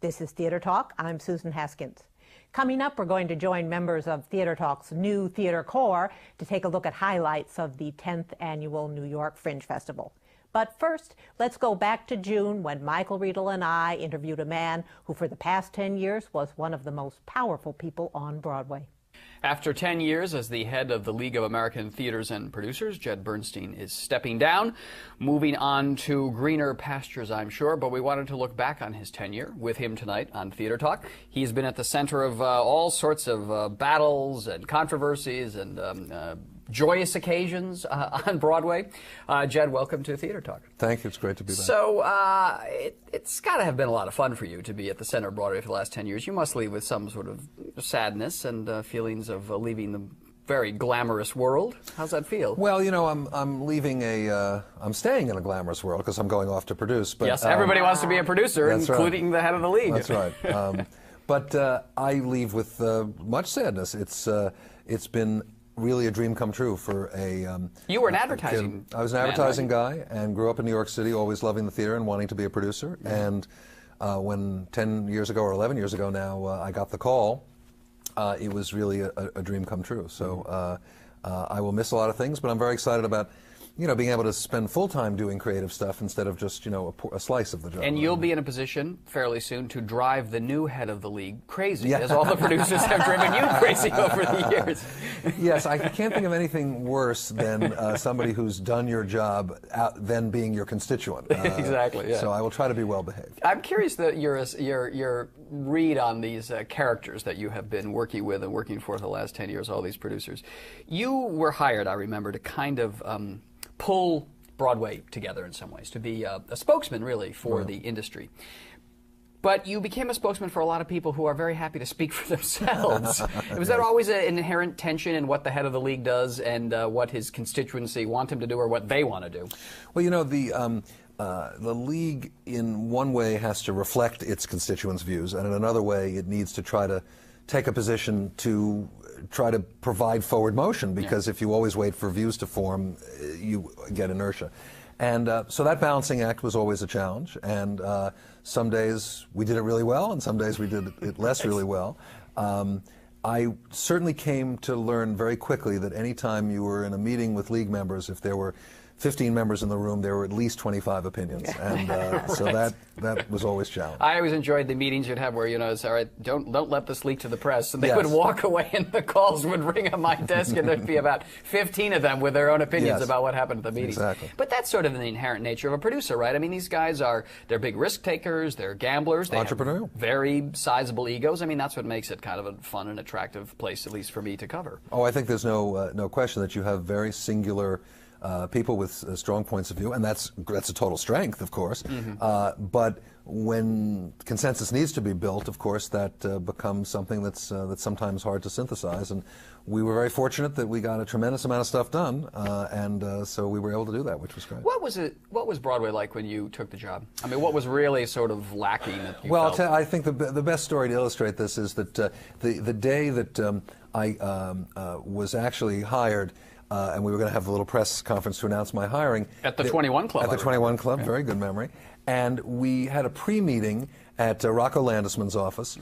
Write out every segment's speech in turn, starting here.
This is Theater Talk. I'm Susan Haskins. Coming up, we're going to join members of Theater Talk's new theater corps to take a look at highlights of the 10th annual New York Fringe Festival. But first, let's go back to June when Michael Riedel and I interviewed a man who for the past 10 years was one of the most powerful people on Broadway. After 10 years as the head of the League of American Theaters and Producers, Jed Bernstein is stepping down, moving on to greener pastures, I'm sure. But we wanted to look back on his tenure with him tonight on Theater Talk. He's been at the center of all sorts of battles and controversies and joyous occasions on Broadway. Jed, welcome to Theater Talk. Thank you. It's great to be back. So it's got to have been a lot of fun for you to be at the center of Broadway for the last 10 years. You must leave with some sort of sadness and feelings of leaving the very glamorous world. How's that feel? Well, you know, I'm leaving I'm staying in a glamorous world because I'm going off to produce. But, yes, everybody wants to be a producer, including the head of the league. That's right. But I leave with much sadness. It's been really a dream come true for a you were an advertising I was an advertising guy and grew up in New York City, always loving the theater and wanting to be a producer. And when 10 years ago or 11 years ago now I got the call, it was really a dream come true. So I will miss a lot of things, but I'm very excited about, you know, being able to spend full time doing creative stuff instead of just, you know, a slice of the job. And you'll be in a position fairly soon to drive the new head of the league crazy, as all the producers have driven you crazy over the years. Yes, I can't think of anything worse than somebody who's done your job than being your constituent. Exactly. Yeah. So I will try to be well behaved. I'm curious that your read on these characters that you have been working with and working for the last 10 years. All these producers, you were hired, I remember, to kind of pull Broadway together in some ways, to be a spokesman, really, for the industry. But you became a spokesman for a lot of people who are very happy to speak for themselves. Was that always an inherent tension in what the head of the league does and what his constituency want him to do or what they want to do? Well, you know, the league in one way has to reflect its constituents' views, and in another way it needs to try to take a position to try to provide forward motion, because if you always wait for views to form, you get inertia. And so that balancing act was always a challenge, and some days we did it really well, and some days we did it less really well. I certainly came to learn very quickly that any time you were in a meeting with league members, if there were 15 members in the room, there were at least 25 opinions, and so that was always challenging. I always enjoyed the meetings you'd have where, you know, it's all right, don't let this leak to the press, and they would walk away and the calls would ring on my desk and there'd be about 15 of them with their own opinions about what happened at the meetings. Exactly. But that's sort of the inherent nature of a producer, right? I mean, these guys they're big risk takers, they're gamblers, they have very sizable egos. I mean, that's what makes it kind of a fun and attractive place, at least for me, to cover. Oh, I think there's no question that you have very singular people with strong points of view, and that's a total strength, of course. But when consensus needs to be built, of course, that becomes something that's sometimes hard to synthesize. And we were very fortunate that we got a tremendous amount of stuff done, and so we were able to do that, which was great. What was Broadway like when you took the job? I mean, what was really sort of lacking that you felt? I think the best story to illustrate this is that the day that I was actually hired, and we were going to have a little press conference to announce my hiring. At the 21 Club. At the 21 Club, very good memory. And we had a pre-meeting at Rocco Landesman's office,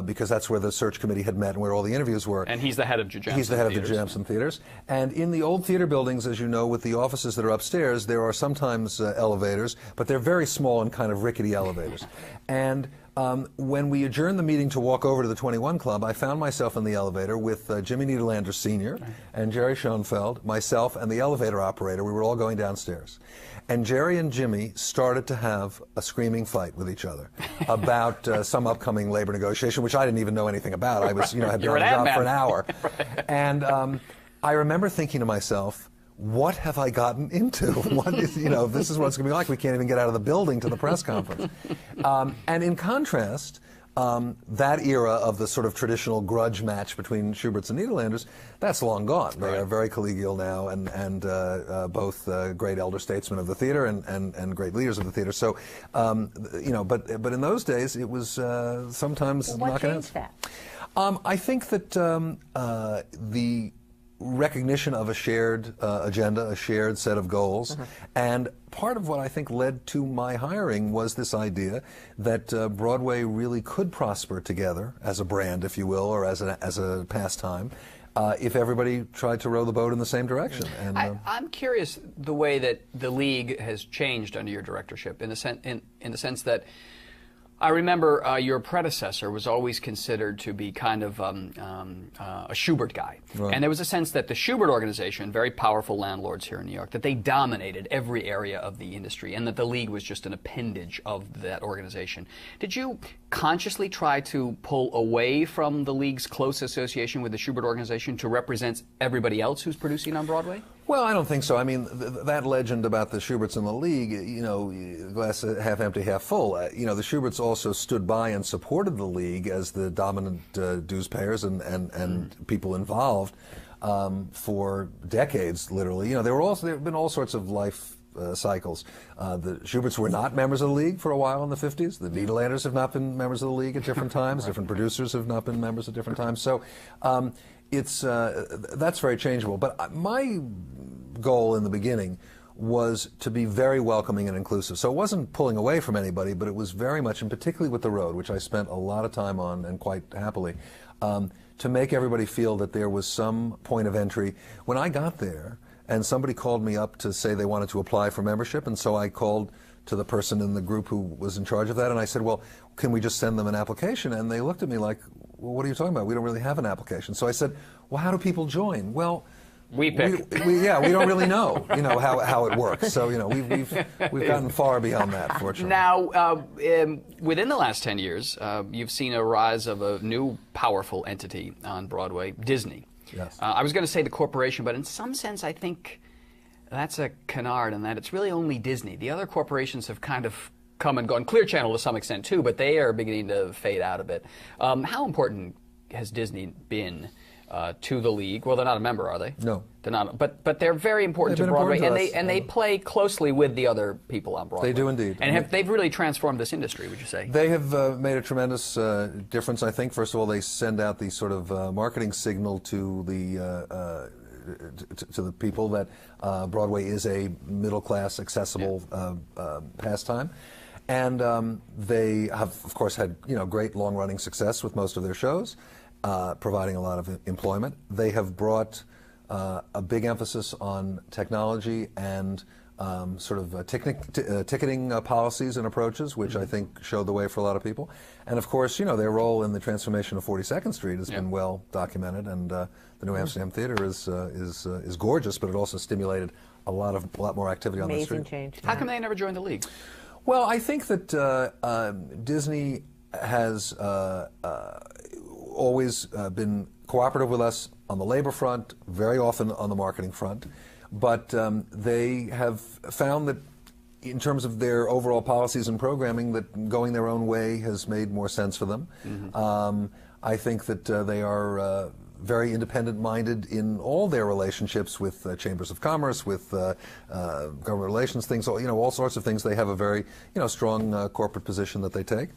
because that's where the search committee had met and where all the interviews were. And he's the head of Jed. He's the head of the Jed Theaters. And in the old theater buildings, as you know, with the offices that are upstairs, there are sometimes elevators, but they're very small and kind of rickety elevators. And when we adjourned the meeting to walk over to the 21 Club, I found myself in the elevator with Jimmy Niederlander Sr. and Jerry Schoenfeld, myself, and the elevator operator. We were all going downstairs. And Jerry and Jimmy started to have a screaming fight with each other about some upcoming labor negotiation, which I didn't even know anything about. I was, had been on the job for an hour. And I remember thinking to myself, what have I gotten into? What is, this is what it's going to be like. We can't even get out of the building to the press conference. And in contrast, that era of the sort of traditional grudge match between Schuberts and Niederlanders, that's long gone. They are very collegial now, and both great elder statesmen of the theater and great leaders of the theater. So, but in those days, it was sometimes what changed that? I think that recognition of a shared agenda, a shared set of goals. And part of what I think led to my hiring was this idea that Broadway really could prosper together as a brand, if you will, or as a pastime, if everybody tried to row the boat in the same direction. And, I'm curious the way that the league has changed under your directorship, in the sense that I remember your predecessor was always considered to be kind of a Schubert guy. Right. And there was a sense that the Schubert organization, very powerful landlords here in New York, that they dominated every area of the industry and that the league was just an appendage of that organization. Did you consciously try to pull away from the league's close association with the Schubert organization to represent everybody else who's producing on Broadway? Well, I don't think so. I mean, that legend about the Schuberts in the league, you know, glass half empty, half full. You know, the Schuberts also stood by and supported the league as the dominant dues payers and people involved for decades, literally. You know, there have been all sorts of life cycles. The Schuberts were not members of the league for a while in the 50s. The Nederlanders have not been members of the league at different times. Different producers have not been members at different times. So that's very changeable. But my goal in the beginning was to be very welcoming and inclusive. So it wasn't pulling away from anybody, but it was very much, and particularly with the road, which I spent a lot of time on and quite happily, to make everybody feel that there was some point of entry. When I got there, and somebody called me up to say they wanted to apply for membership, and so I called to the person in the group who was in charge of that, and I said, well, can we just send them an application? And they looked at me like, well, what are you talking about? We don't really have an application. So I said, well, how do people join? Well, we pick. We don't really know, you know, how it works. So, you know, we've gotten far beyond that, fortunately. Now, within the last 10 years, you've seen a rise of a new powerful entity on Broadway, Disney. Yes. I was going to say the corporation, but in some sense, I think that's a canard in that it's really only Disney. The other corporations have kind of come and gone. Clear Channel to some extent too, but they are beginning to fade out a bit. How important has Disney been to the league? Well, they're not a member, are they? No, they're not. But they're very important to Broadway, and they play closely with the other people on Broadway. They do indeed, and they've really transformed this industry. Would you say? They have made a tremendous difference. I think. First of all, they send out the sort of marketing signal to the people that Broadway is a middle-class, accessible pastime. And they have, of course, had great long-running success with most of their shows, providing a lot of employment. They have brought a big emphasis on technology and sort of ticketing policies and approaches, which I think showed the way for a lot of people. And of course, their role in the transformation of 42nd Street has been well documented, and the New Amsterdam Theater is gorgeous, but it also stimulated a lot more activity on the street. Amazing change. How come they never joined the league? Well, I think that Disney has always been cooperative with us on the labor front, very often on the marketing front, but they have found that in terms of their overall policies and programming, that going their own way has made more sense for them. Mm-hmm. I think that they are very independent-minded in all their relationships with chambers of commerce, with government relations, things, all sorts of things. They have a very, strong corporate position that they take.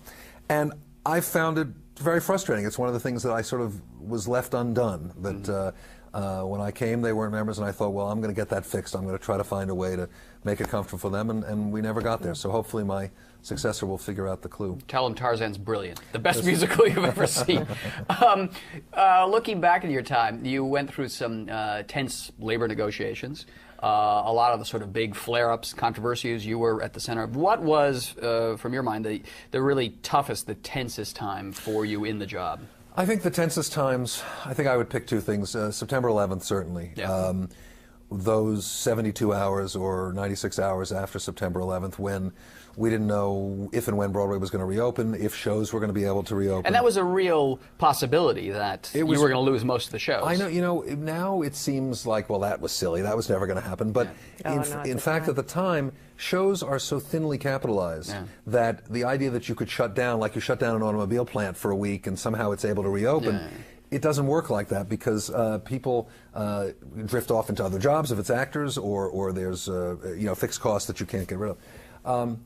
And I found it very frustrating. It's one of the things that I sort of was left undone, that when I came, they weren't members, and I thought, well, I'm going to get that fixed. I'm going to try to find a way to make it comfortable for them, and we never got there. So hopefully my successor will figure out the clue. Tell him Tarzan's brilliant. The best musical you've ever seen. Looking back at your time, you went through some tense labor negotiations. A lot of the sort of big flare-ups, controversies you were at the center of. What was, from your mind, the really toughest, the tensest time for you in the job? I think the tensest times, I think I would pick two things. September 11th, certainly. Yeah. Those 72 hours or 96 hours after September 11th, when we didn't know if and when Broadway was going to reopen, if shows were going to be able to reopen. And that was a real possibility that you were going to lose most of the shows. I know, now it seems like, well, that was silly. That was never going to happen. But in fact, at the time, shows are so thinly capitalized that the idea that you could shut down, like you shut down an automobile plant for a week and somehow it's able to reopen, it doesn't work like that, because people drift off into other jobs if it's actors, or there's fixed costs that you can't get rid of.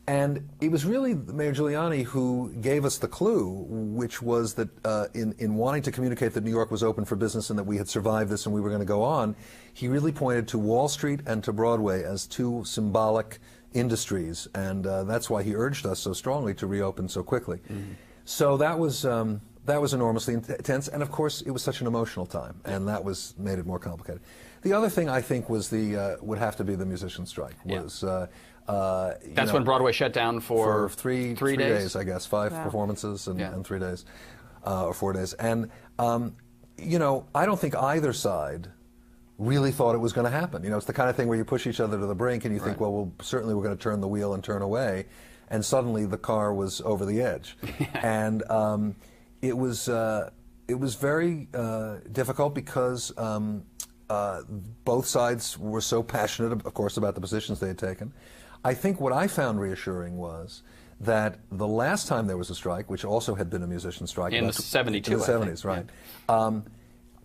And it was really Mayor Giuliani who gave us the clue, which was that in wanting to communicate that New York was open for business and that we had survived this and we were going to go on, he really pointed to Wall Street and to Broadway as two symbolic industries, and that's why he urged us so strongly to reopen so quickly. Mm-hmm. So that was enormously intense, and of course it was such an emotional time, and that made it more complicated. The other thing I think was would have to be the musician strike. Was that's when Broadway shut down for three days, I guess, 5 performances and 3 days, or 4 days, and you know, I don't think either side really thought it was going to happen. You know, it's the kind of thing where you push each other to the brink and you think, well, certainly we're going to turn the wheel and turn away, and suddenly the car was over the edge. And it was very difficult because both sides were so passionate, of course, about the positions they had taken. I think what I found reassuring was that the last time there was a strike, which also had been a musician strike in the 72, in the 70s, right?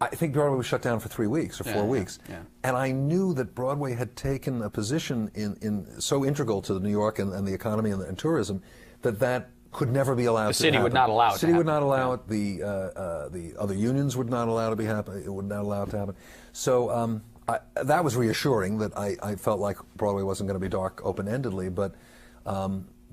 I think Broadway was shut down for 3 weeks or 4 weeks, and I knew that Broadway had taken a position in so integral to New York and the economy and tourism that could never be allowed to happen. The city would not allow it. The city would not allow it. The other unions would not allow it to be happen. It would not allow it to happen. So that was reassuring that I felt like Broadway wasn't going to be dark open-endedly, but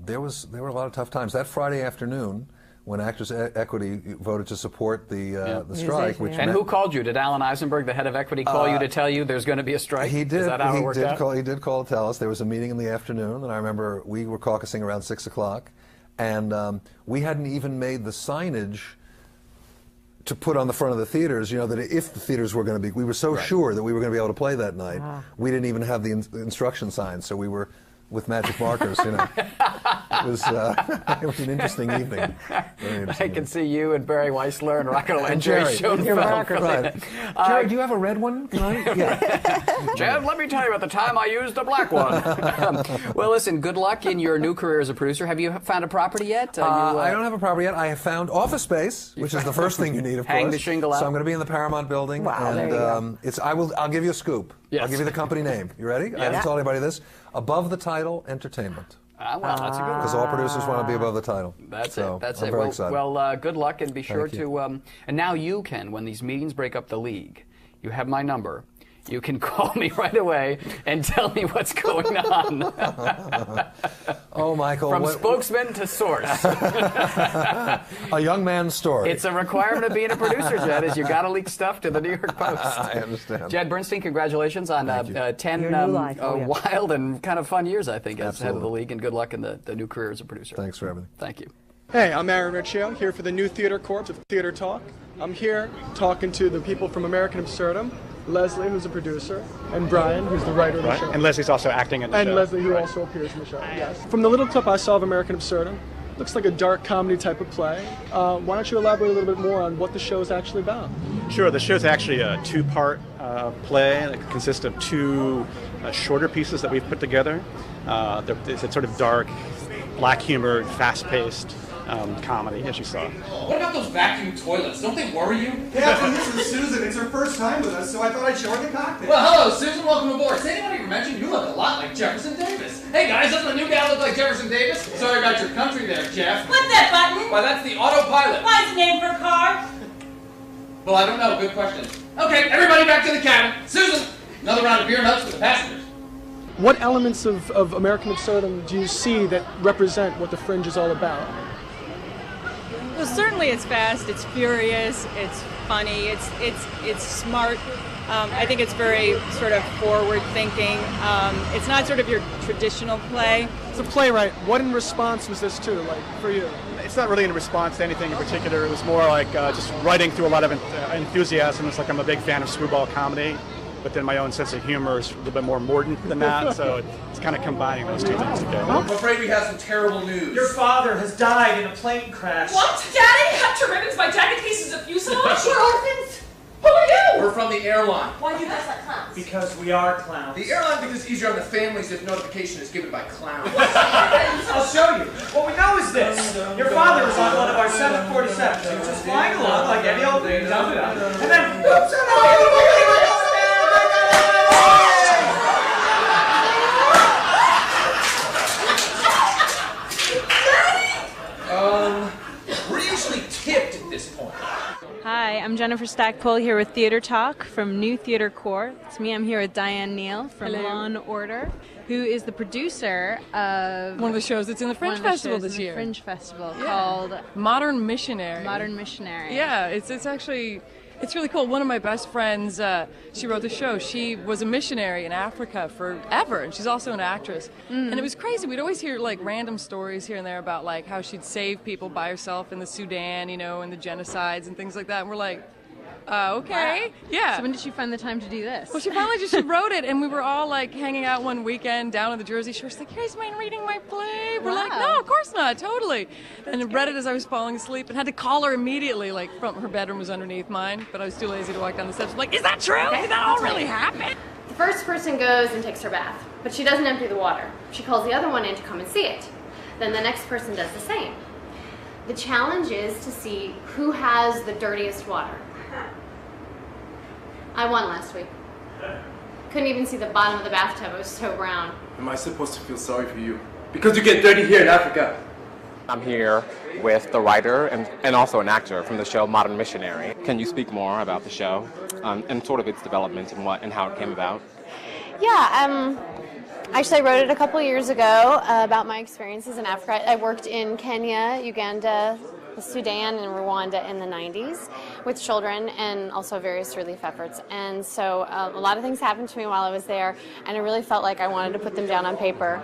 there were a lot of tough times. That Friday afternoon, when Actors Equity voted to support the strike. And who called you? Did Alan Eisenberg, the head of Equity, call you to tell you there's going to be a strike? He did. Is that how it worked out? He did call to tell us. There was a meeting in the afternoon, and I remember we were caucusing around 6 o'clock, and we hadn't even made the signage to put on the front of the theaters, you know, that if the theaters were going to be, we were so sure that we were going to be able to play that night, we didn't even have the instruction signs, so we were with magic markers, you know. It was an interesting evening. I can see you and Barry Weissler and Rocco and Jerry Schoenfeld. Right. Jerry, do you have a red one? Can I? Yeah. Jed, let me tell you about the time I used a black one. Well, listen, good luck in your new career as a producer. Have you found a property yet? I don't have a property yet. I have found office space, which is the first thing you need, of course. Hang the shingle out. So I'm going to be in the Paramount building. Wow, and I'll give you a scoop. Yes. I'll give you the company name. You ready? I haven't told anybody this. Above the title, Entertainment. Well, that's a good one. Because all producers want to be above the title. That's so it. That's I'm it. very excited. Well, good luck, and be sure to. And now you can, when these meetings break up the league, you have my number. You can call me right away and tell me what's going on. Oh, Michael. From spokesman to source. A young man's story. It's a requirement of being a producer, Jed, is you got to leak stuff to the New York Post. I understand. Jed Bernstein, congratulations on 10 wild and kind of fun years, I think, as head of the league, and good luck in the new career as a producer. Thanks for everything. Thank you. Hey, I'm Aaron Riccio, here for the new theater corps of Theater Talk. I'm here talking to the people from American Absurdum, Leslie, who's a producer, and Brian, who's the writer of the show. And Leslie's also acting in the show. And Leslie, who also appears in the show, yes. From the little clip I saw of American Absurdum, looks like a dark comedy type of play. Why don't you elaborate a little bit more on what the show is actually about? Sure, the show's actually a two-part play that consists of two shorter pieces that we've put together. It's a sort of dark, black-humored, fast-paced comedy, as you saw. What about those vacuum toilets? Don't they worry you? Captain, this is Susan. It's her first time with us, so I thought I'd show her the cockpit. Well, hello, Susan. Welcome aboard. Does anybody ever mention you look a lot like Jefferson Davis? Hey, guys, doesn't the new guy look like Jefferson Davis? Sorry about your country there, Jeff. What's that button? Why, that's the autopilot. Why's the name for a car? Well, I don't know. Good question. Okay, everybody back to the cabin. Susan, another round of beer nuts for the passengers. What elements of American Absurdum do you see that represent what the Fringe is all about? Well, certainly it's fast, it's furious, it's funny, it's smart. I think it's very sort of forward-thinking. It's not sort of your traditional play. As a playwright, what in response was this to, like, for you? It's not really in response to anything in particular. It was more like just writing through a lot of enthusiasm. It's like I'm a big fan of screwball comedy, but then my own sense of humor is a little bit more mordant than that, so it's kind of combining those two things together. I'm afraid we have some terrible news. Your father has died in a plane crash. What? Daddy? Cut to ribbons by jagged pieces of fuselage? We're orphans? Who are you? We're from the airline. Why do you guys like clowns? Because we are clowns. The airline thinks it's easier on the families if notification is given by clowns. I'll show you. What we know is this. Your father was on one of our 747s. He was just flying along like any old thing, and then, whoops, I'm Jennifer Stackpole here with Theater Talk from New Theater Corps. It's me. I'm here with Diane Neal from Law and Order, who is the producer of one of the shows that's in the Fringe Festival this year. Fringe Festival called Modern Missionary. Modern Missionary. Yeah, it's actually. It's really cool. One of my best friends, she wrote the show. She was a missionary in Africa forever, and she's also an actress. And it was crazy. We'd always hear like random stories here and there about like how she'd save people by herself in the Sudan, you know, and the genocides and things like that. And we're like, okay, wow. Yeah. So when did she find the time to do this? Well, she finally she wrote it, and we were all like hanging out one weekend down in the Jersey Shore. She's like, "You guys mind reading my play?" We're like, "No, of course not, totally." And I read it as I was falling asleep, and had to call her immediately. Like, from her bedroom was underneath mine, but I was too lazy to walk down the steps. I'm like, "Is that true? Did that all really happen?" The first person goes and takes her bath, but she doesn't empty the water. She calls the other one in to come and see it. Then the next person does the same. The challenge is to see who has the dirtiest water. I won last week. Couldn't even see the bottom of the bathtub, it was so brown. Am I supposed to feel sorry for you? Because you get dirty here in Africa. I'm here with the writer and also an actor from the show Modern Missionary. Can you speak more about the show and sort of its development and how it came about? Yeah, actually I wrote it a couple years ago about my experiences in Africa. I worked in Kenya, Uganda, Sudan and Rwanda in the 90s with children and also various relief efforts. And so a lot of things happened to me while I was there, and I really felt like I wanted to put them down on paper.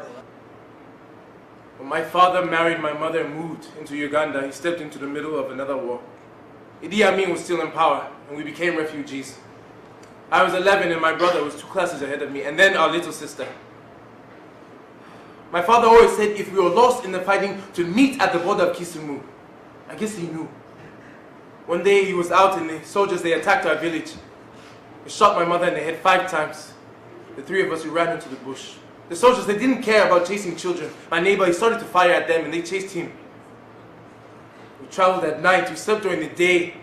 When my father married my mother and moved into Uganda, he stepped into the middle of another war. Idi Amin was still in power, and we became refugees. I was 11 and my brother was 2 classes ahead of me, and then our little sister. My father always said if we were lost in the fighting, to meet at the border of Kisumu. I guess he knew. One day he was out and the soldiers, they attacked our village. They shot my mother in the head 5 times. The 3 of us, we ran into the bush. The soldiers, they didn't care about chasing children. My neighbor, he started to fire at them and they chased him. We traveled at night, we slept during the day.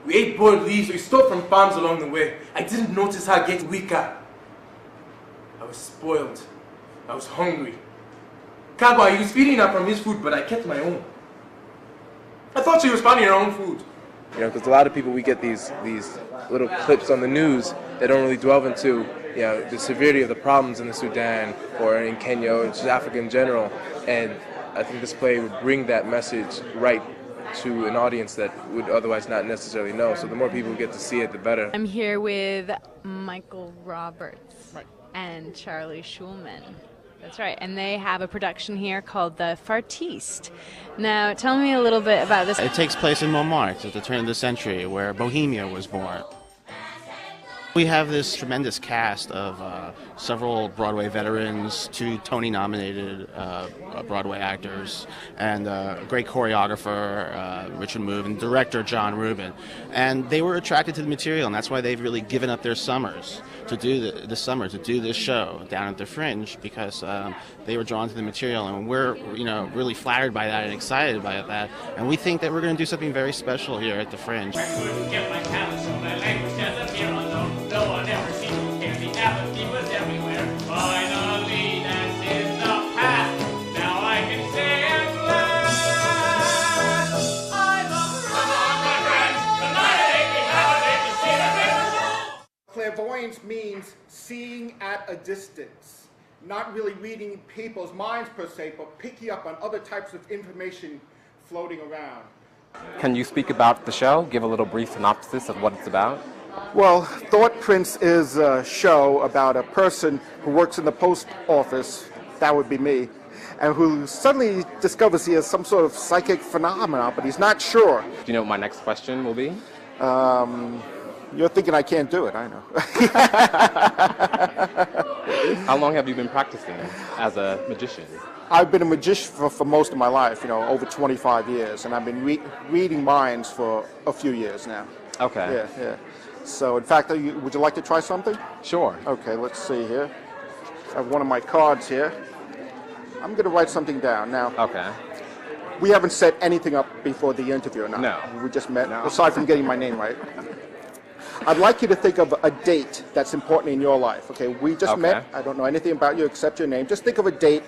We ate boiled leaves, we stole from farms along the way. I didn't notice her getting weaker. I was spoiled. I was hungry. Kagwa, he was feeding her from his food, but I kept my own. I thought she was finding her own food. You know, because a lot of people, we get these little clips on the news that don't really delve into, you know, the severity of the problems in the Sudan or in Kenya or just Africa in general. And I think this play would bring that message right to an audience that would otherwise not necessarily know. So the more people get to see it, the better. I'm here with Michael Roberts and Charlie Schulman. That's right, and they have a production here called the Fartiste. Now, tell me a little bit about this. It takes place in Montmartre at the turn of the century, where Bohemia was born. We have this tremendous cast of several Broadway veterans, 2 Tony-nominated Broadway actors, and a great choreographer, Richard Move, and director John Rubin. And they were attracted to the material, and that's why they've really given up their summers to do this summer, to do this show down at the Fringe, because they were drawn to the material, and we're really flattered by that and excited by that. And we think that we're going to do something very special here at the Fringe. Clairvoyance means seeing at a distance, not really reading people's minds per se, but picking up on other types of information floating around. Can you speak about the show? Give a little brief synopsis of what it's about? Well, Thought Prince is a show about a person who works in the post office, that would be me, and who suddenly discovers he has some sort of psychic phenomenon, but he's not sure. Do you know what my next question will be? You're thinking I can't do it, I know. How long have you been practicing as a magician? I've been a magician for most of my life, over 25 years, and I've been reading minds for a few years now. Okay. Yeah. So, in fact, would you like to try something? Sure. Okay, let's see here. I have one of my cards here. I'm going to write something down now. Okay. We haven't set anything up before the interview, no? No. We just met, aside from getting my name right. I'd like you to think of a date that's important in your life, okay? We just met. I don't know anything about you except your name. Just think of a date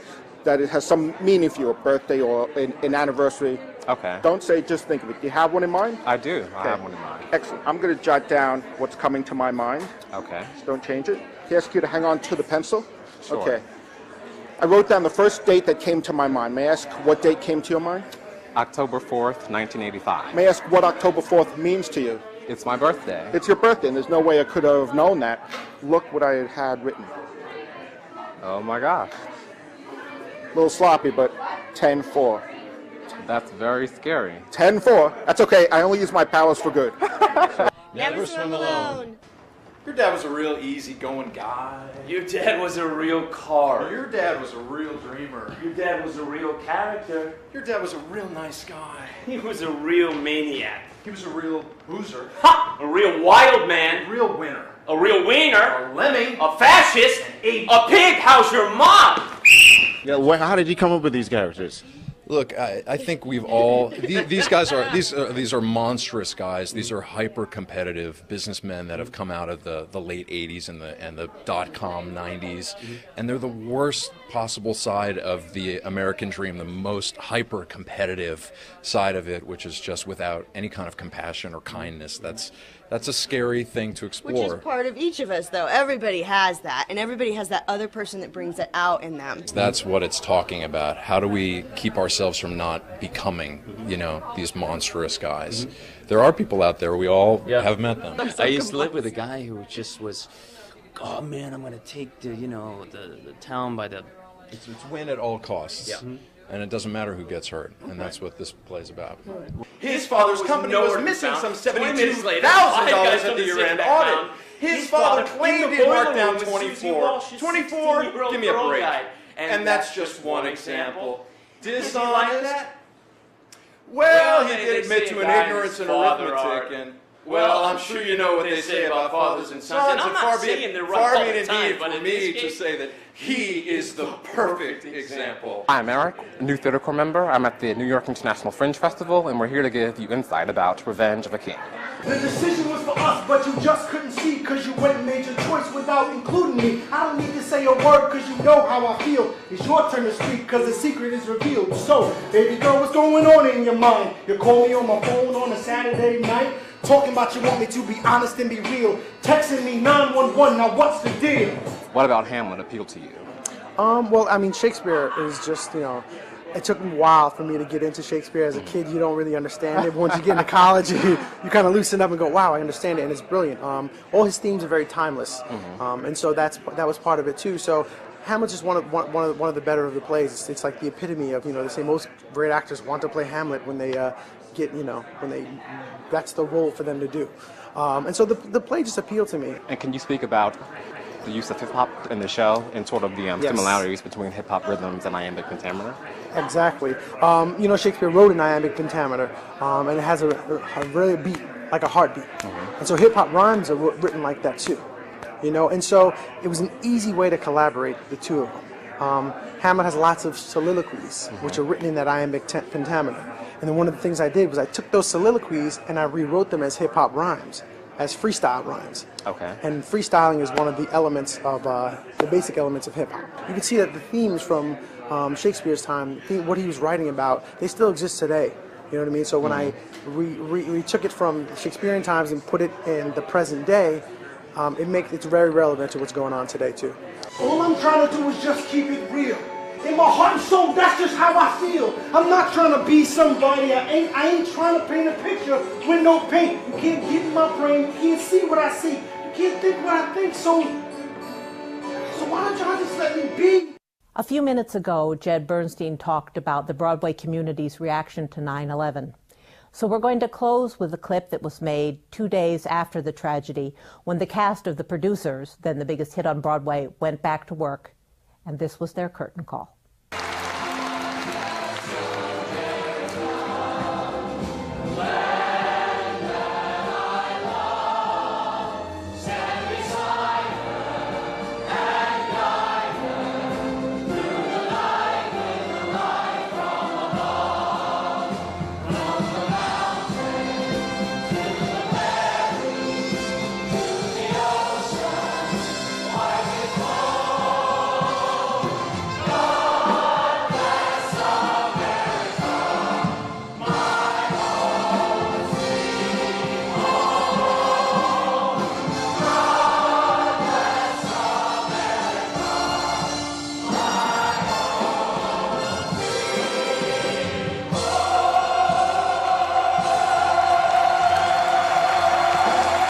that it has some meaning for you, a birthday or an anniversary. Okay. Don't say, just think of it. Do you have one in mind? I do. I Okay. have one in mind. Excellent. I'm going to jot down what's coming to my mind. Okay. Just don't change it. Can I ask you to hang on to the pencil? Sure. Okay. I wrote down the first date that came to my mind. May I ask what date came to your mind? October 4th, 1985. May I ask what October 4th means to you? It's my birthday. It's your birthday, and there's no way I could have known that. Look what I had written. Oh my gosh. A little sloppy, but 10-4. That's very scary. 10-4. That's okay. I only use my powers for good. Never swim alone. Your dad was a real easygoing guy. Your dad was a real car. Your dad was a real dreamer. Your dad was a real character. Your dad was a real nice guy. He was a real maniac. He was a real boozer. Ha! A real wild man. A real winner. A real wiener. A lemming. A fascist. A pig. How's your mom? Yeah, how did you come up with these characters? Look, I think we've all these guys are these are monstrous guys. These are hyper competitive businessmen that have come out of the late '80s and the .com '90s, and they're the worst possible side of the American dream, the most hyper competitive side of it, which is just without any kind of compassion or kindness. That's a scary thing to explore. Which is part of each of us, though. Everybody has that, and everybody has that other person that brings it out in them. That's what it's talking about. How do we keep ourselves from not becoming, these monstrous guys? There are people out there. We all have met them. I used to live with a guy who just was, oh man, I'm going to take the town by the... It's win at all costs. Yeah. And it doesn't matter who gets hurt, and that's what this play's about. His father's company was missing some $72,000 at the year-end audit. His father claimed he marked down 24. 24? Give me a break. And that's just one example. Dishonest? Well, he did admit to an ignorance in arithmetic, and... Well, I'm sure you know what they say about fathers and sons, and far be it indeed for me to say that he is the perfect example. I'm Eric, a new theater corps member. I'm at the New York International Fringe Festival, and we're here to give you insight about Revenge of a King. The decision was for us, but you just couldn't see because you went and made your choice without including me. I don't need to say a word because you know how I feel. It's your turn to speak because the secret is revealed. So, baby girl, what's going on in your mind? You call me on my phone on a Saturday night, talking about you want me to be honest and be real. Texting me 911, now what's the deal? What about Hamlet appealed to you? Well, I mean, Shakespeare is just, it took me a while for me to get into Shakespeare. As a kid, you don't really understand it. But once you get into college, you kind of loosen up and go, wow, I understand it, and it's brilliant. All his themes are very timeless, and so that was part of it too. So Hamlet's just one of the better of the plays. It's like the epitome of, they say most great actors want to play Hamlet when they that's the role for them to do. And so the play just appealed to me. And can you speak about the use of hip-hop in the show and sort of the similarities between hip-hop rhythms and iambic pentameter? Exactly. Shakespeare wrote in iambic pentameter, and it has a really beat, like a heartbeat. And so hip-hop rhymes are written like that too. And so it was an easy way to collaborate the two of them. Hamlet has lots of soliloquies, which are written in that iambic pentameter. And then one of the things I did was I took those soliloquies and I rewrote them as hip-hop rhymes, as freestyle rhymes. Okay. And freestyling is one of the elements of, the basic elements of hip-hop. You can see that the themes from Shakespeare's time, what he was writing about, they still exist today. You know what I mean? So when I retook it from Shakespearean times and put it in the present day, it's very relevant to what's going on today too. All I'm trying to do is just keep it real. In my heart and soul, that's just how I feel. I'm not trying to be somebody. I ain't trying to paint a picture with no paint. You can't get in my brain. You can't see what I see. You can't think what I think. So why don't y'all just let me be? A few minutes ago, Jed Bernstein talked about the Broadway community's reaction to 9/11. So we're going to close with a clip that was made 2 days after the tragedy, when the cast of The Producers, then the biggest hit on Broadway, went back to work. And this was their curtain call.